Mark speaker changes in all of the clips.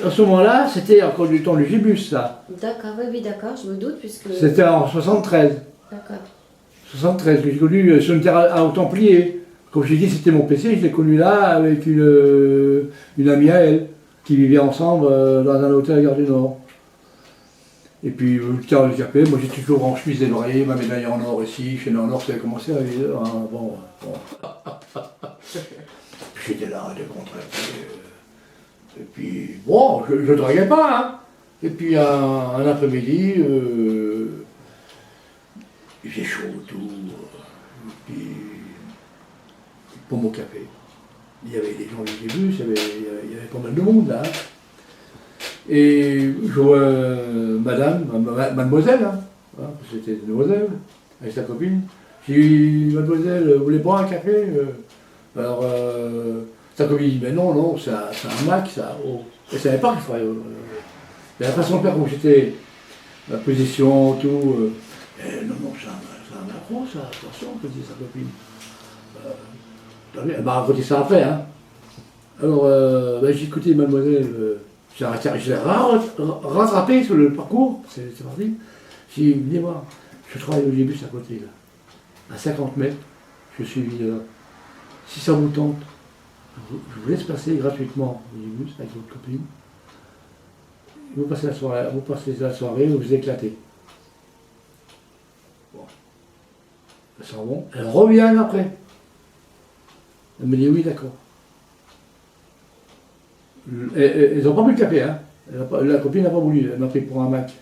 Speaker 1: À ce moment-là, c'était encore du temps du Gibus, ça.
Speaker 2: D'accord, oui, d'accord, je me doute, puisque...
Speaker 1: C'était en 73.
Speaker 2: D'accord.
Speaker 1: 73, que j'ai connu sur une terre à Templier. Comme j'ai dit, c'était mon PC, je l'ai connu là avec une amie à elle, qui vivait ensemble dans un hôtel à Gare du Nord. Et puis le terre handicapé, moi j'étais toujours en chemise et l'oreiller, ma médaille en or ici, chaîne en or, ça avait commencé à vivre. Hein, bon. J'étais là, décontracté. Et puis, bon, je ne draguais pas, hein. Et puis un après-midi, il faisait chaud, tout. Et puis, pour mon café. Il y avait des gens du début, il y avait pas mal de monde là. Et je vois mademoiselle, hein, c'était une demoiselle, avec sa copine. J'ai dit, mademoiselle, vous voulez boire un café? Alors, sa copine dit, mais non, c'est un Mac, ça. Oh. Elle ne savait pas qu'il fallait. La façon de faire, comme j'étais, la position, tout. Non, c'est un macro, ça, attention, que dit sa copine. Elle m'a raconté ça après, hein. Alors, j'ai écouté mademoiselle, je l'ai rattrapé sur le parcours, c'est parti. J'ai dit, venez voir, je travaille au Gibus à côté, là. À 50 mètres, je suis là. Si ça vous tente, je vous laisse passer gratuitement au Gibus avec votre copine. Vous passez la soirée, vous vous éclatez. Bon. Ça sent bon. Elle revient après. Elle me dit oui, d'accord. Elles n'ont pas bu le café, hein. La copine n'a pas voulu, elle m'a pris pour un Mac.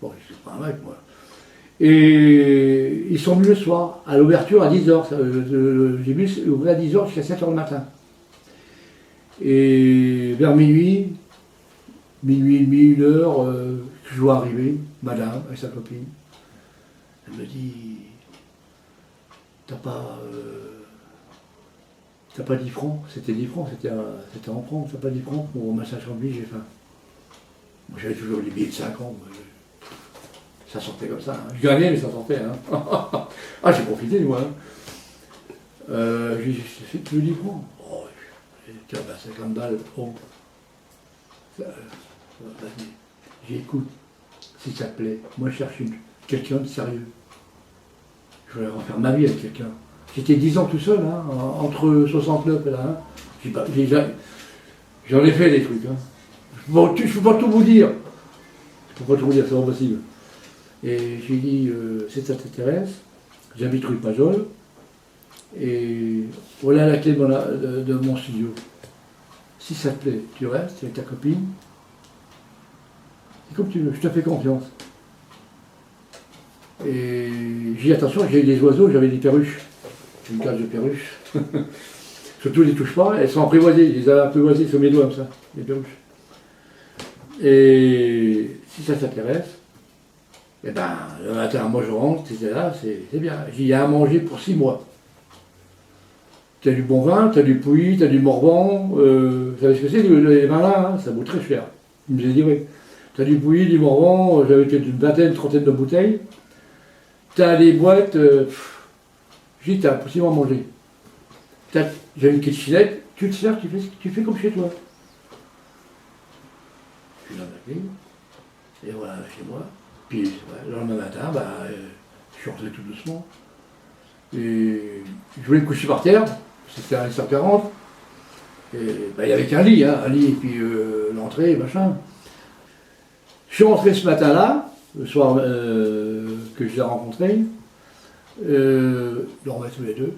Speaker 1: Bon, je suis pas un Mac, moi. Et ils sont venus le soir, à l'ouverture à 10h. Le Gibus ouvrait à 10h jusqu'à 7h le matin. Et vers minuit et demi, 1h, je vois arriver, madame, avec sa copine. Elle me dit, t'as pas 10 francs? C'était 10 francs, c'était en francs. T'as pas 10 francs pour massage en vie, j'ai faim. Moi j'avais toujours les billets de 5 ans. Ça sortait comme ça. Hein. Je gagnais, mais ça sortait. Hein. Ah, j'ai profité, moi. Hein. J'ai fait que 10 francs. Oh, tiens, 50 balles. Oh. Vas-y. J'ai écoute, si ça te plaît. Moi, je cherche quelqu'un de sérieux. Je voulais refaire ma vie avec quelqu'un. J'étais 10 ans tout seul, hein, entre 69 et là. Hein. J'en ai fait des trucs. Hein. Je ne peux pas tout vous dire. Je peux pas tout vous dire, c'est impossible. Et j'ai dit, si ça t'intéresse, j'habite rue Pajol. Et voilà la clé de mon studio. Si ça te plaît, tu restes avec ta copine. C'est comme tu veux, je te fais confiance. Et j'ai dit attention, j'ai eu des oiseaux, j'avais des perruches. J'ai une cage de perruches. Surtout, je les touche pas, elles sont apprivoisées, je les ai apprivoisées sur mes doigts comme ça, les perruches. Et si ça t'intéresse, eh ben, le matin, moi je rentre, c'était là, c'est bien. J'ai y a à manger pour 6 mois. Tu as du bon vin, tu as du Pouilly, tu as du Morvan, vous savez ce que c'est, les vins là, hein, ça vaut très cher. Il me dit oui. Tu as du Pouilly, du Morvan, j'avais peut-être une vingtaine, trentaine de bouteilles. Tu as des boîtes, j'ai dit, tu as possible à manger. J'ai une kitchenette, tu te sers, tu fais comme chez toi. Je suis dans ma cuisine, et voilà, chez moi. Puis le lendemain matin, je suis rentré tout doucement. Et je voulais me coucher par terre, c'était à 1h40. Et il y avait qu'un lit, hein, un lit et puis l'entrée, machin. Je suis rentré ce matin-là, le soir que je l'ai rencontré. Je dormais tous les deux.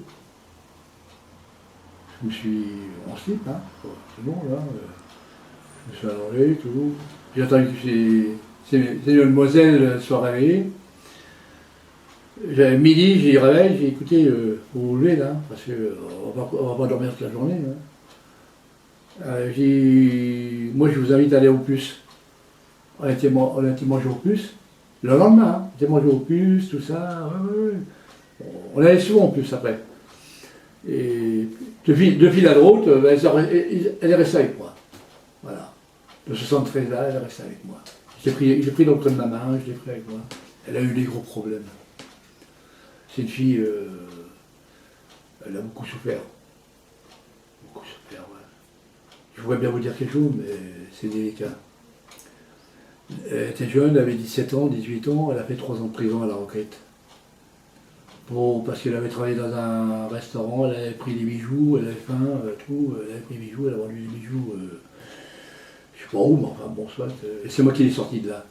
Speaker 1: Je me suis en slip, hein. C'est bon là. Je me suis allongé, tout. J'ai attendu que ces demoiselles soient réveillées. J'avais midi, j'ai réveillé, j'ai écouté, vous vous levez là, parce qu'on va pas dormir toute la journée. Hein. Moi je vous invite à aller au puce. On a été manger au puce. Le lendemain, hein, on était manger au puce, tout ça. Ouais. On allait souvent au puce après. Et de fil à l'autre, elle est restée avec moi. Voilà. De 73 là, elle est restée avec moi. J'ai pris dans le creux de ma main, je l'ai pris avec moi. Elle a eu des gros problèmes. C'est une fille, elle a beaucoup souffert. Beaucoup souffert, ouais. je voudrais bien vous dire quelque chose, mais c'est délicat. Elle était jeune, elle avait 17 ans, 18 ans, elle a fait 3 ans de prison à la requête. Bon, parce qu'elle avait travaillé dans un restaurant, elle avait pris des bijoux, elle avait faim, tout, elle avait pris des bijoux, elle a vendu des bijoux, je sais pas où, mais enfin bon, soit. Et c'est moi qui l'ai sorti de là.